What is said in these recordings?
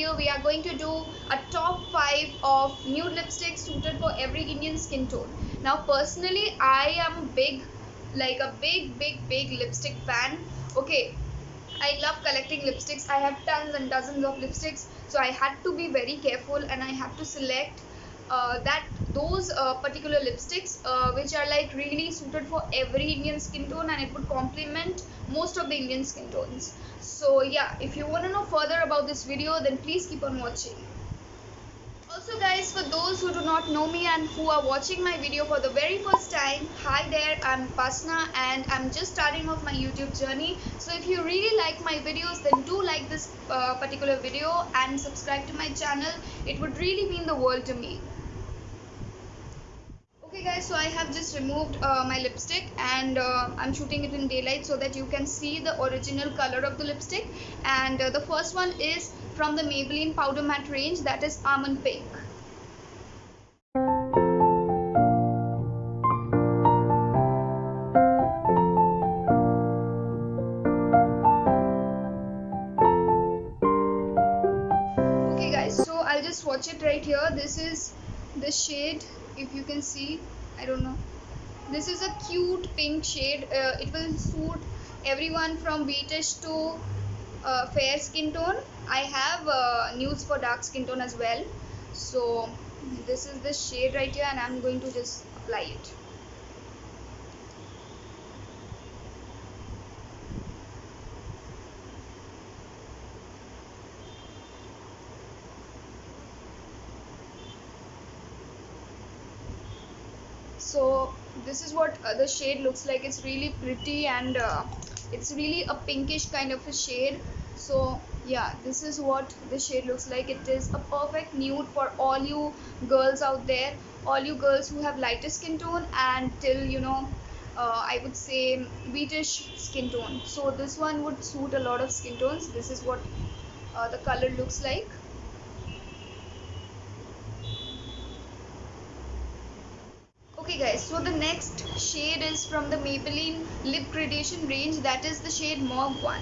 video we are going to do a top 5 of nude lipsticks suited for every Indian skin tone. Now personally I am a big lipstick fan. Okay, I love collecting lipsticks. I have tons and dozens of lipsticks, so I had to be very careful and I had to select that those particular lipsticks which are like really suited for every Indian skin tone, and it would complement most of the Indian skin tones. So yeah, if you want to know further about this video, then please keep on watching. Also guys, for those who do not know me and who are watching my video for the very first time, hi there, I'm Pasna and I'm just starting off my YouTube journey. So if you really like my videos, then do like this particular video and subscribe to my channel. It would really mean the world to me. Okay guys, so I have just removed my lipstick and I'm shooting it in daylight so that you can see the original color of the lipstick. And the first one is from the Maybelline Powder Matte range, that is Almond Pink. Okay guys, so I'll just swatch it right here. This is the shade, if you can see, I don't know, this is a cute pink shade. It will suit everyone from beige to fair skin tone. I have nudes for dark skin tone as well. So this is the shade right here and I'm going to just apply it. So this is what the shade looks like. It's really pretty and it's really a pinkish kind of a shade. So yeah, this is what the shade looks like. It is a perfect nude for all you girls out there, all you girls who have lighter skin tone and till I would say beige skin tone. So this one would suit a lot of skin tones. This is what the color looks like. Okay guys, so the next shade is from the Maybelline Lip Gradation range, that is the shade Mauve 1.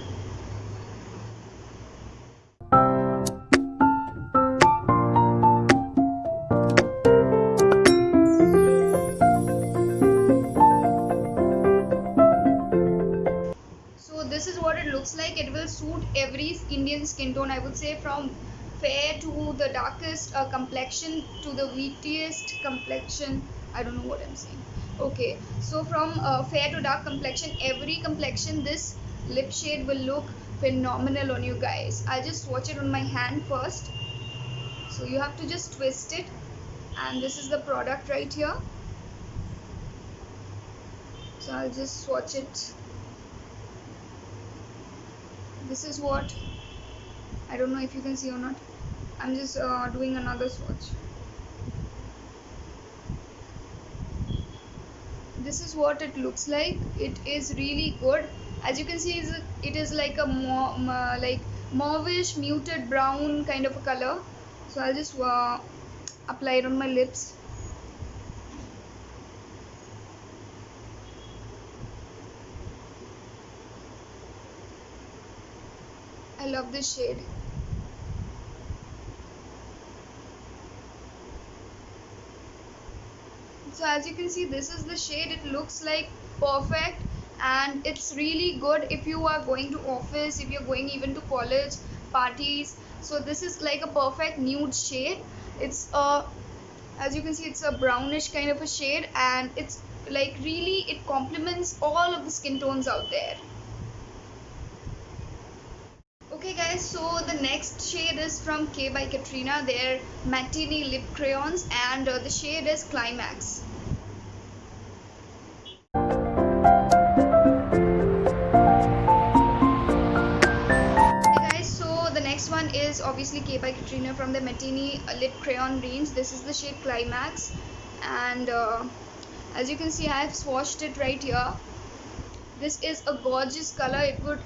So this is what it looks like. It will suit every Indian skin tone, I would say, from fair to the darkest complexion to the wheatiest complexion. I don't know what I'm saying. Okay, so from fair to dark complexion, every complexion, this lip shade will look phenomenal on you guys. I'll just swatch it on my hand first. So you have to just twist it, and this is the product right here. So I'll just swatch it. This is what, I don't know if you can see or not. I'm just doing another swatch. This is what it looks like. It is really good. As you can see, it is like a mauvish muted brown kind of a color. So I'll just apply it on my lips. I love this shade. So as you can see, this is the shade. It looks like perfect and it's really good if you are going to office, if you're going even to college parties. So this is like a perfect nude shade. It's as you can see, it's a brownish kind of a shade, and it's like really, it complements all of the skin tones out there. Okay guys, so the next shade is from K by Katrina, their Matinee Lip Crayons, and the shade is Climax. Okay guys, so the next one is obviously K by Katrina from the Matinee Lip Crayon range. This is the shade Climax, and as you can see, I have swatched it right here. This is a gorgeous color. It would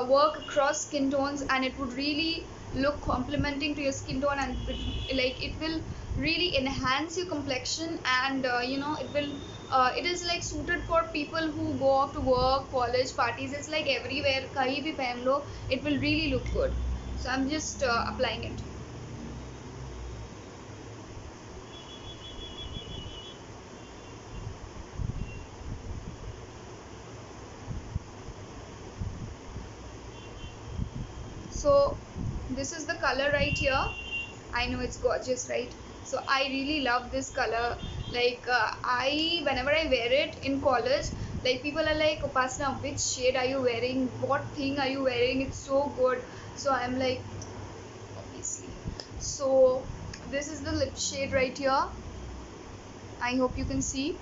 work across skin tones and it would really look complementing to your skin tone, and it will really enhance your complexion, and it is like suited for people who go off to work, college, parties. It's like everywhere, kahi bhi pehen lo, it will really look good. So I'm just applying it. So this is the color right here. I know it's gorgeous, right? So I really love this color. Like I whenever I wear it in college, like people are like, Upasana, which shade are you wearing? What thing are you wearing? It's so good. So I'm like, obviously. So this is the lip shade right here. I hope you can see.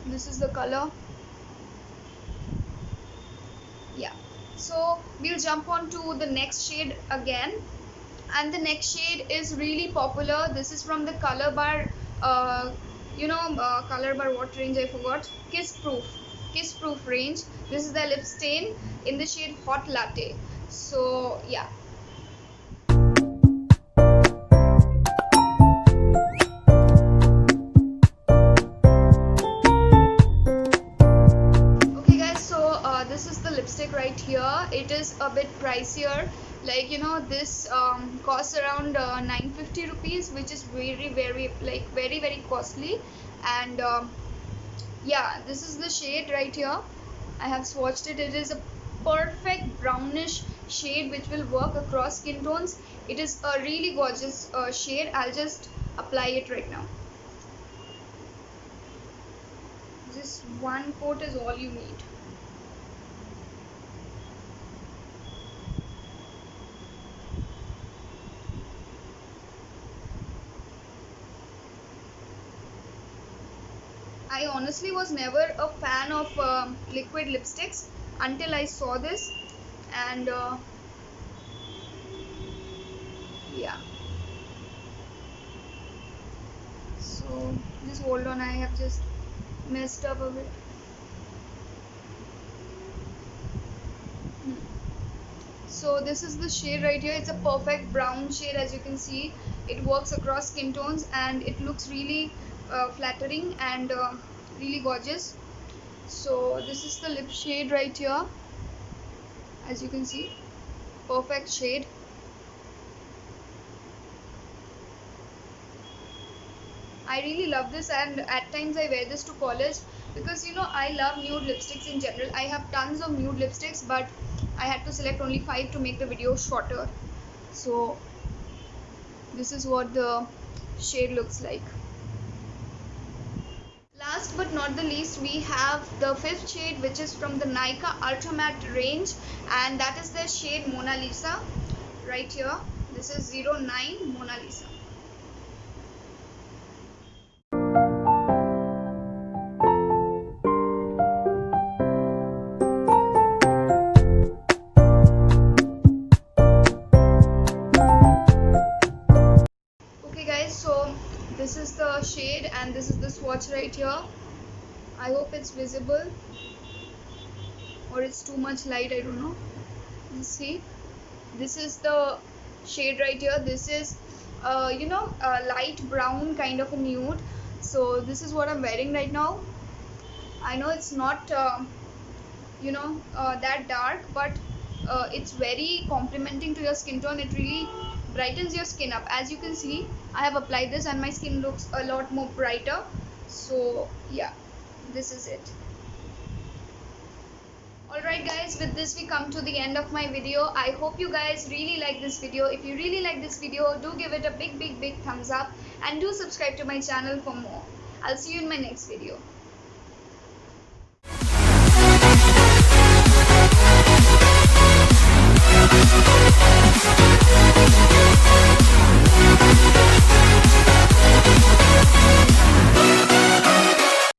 This is the color. Yeah. So we'll jump on to the next shade again, and the next shade is really popular. This is from the Color Bar, Color Bar, what range I forgot, Kiss Proof range. This is the lip stain in the shade Hot Latte. So yeah. Okay guys, so this is the lipstick right here. It is a bit pricier, like this costs around 950 rupees, which is very costly. And yeah, this is the shade right here. I have swatched it. It is a perfect brownish shade which will work across skin tones. It is a really gorgeous shade. I'll just apply it right now. Just one coat is all you need. I honestly was never a fan of liquid lipsticks until I saw this, and yeah. So just hold on, I have just messed up a bit. So this is the shade right here. It's a perfect brown shade, as you can see. It works across skin tones and it looks really flattering and really gorgeous. So this is the lip shade right here, as you can see. Perfect shade. I really love this, and at times I wear this to college because I love nude lipsticks in general. I have tons of nude lipsticks, but I had to select only 5 to make the video shorter. So this is what the shade looks like. Last but not the least, we have the fifth shade, which is from the Nykaa Ultra Matte range, and that is the shade Mona Lisa right here. This is 09 Mona Lisa. Okay guys, so this is the shade and this is the swatch right here. I hope it's visible, or it's too much light, I don't know. You see, this is the shade right here. This is a light brown kind of a nude. So this is what I'm wearing right now. I know it's not that dark, but it's very complementing to your skin tone. It really brightens your skin up. As you can see, I have applied this and my skin looks a lot more brighter. So yeah, this is it. Alright guys, with this we come to the end of my video. I hope you guys really like this video. If you really like this video, do give it a big thumbs up and do subscribe to my channel for more. I'll see you in my next video.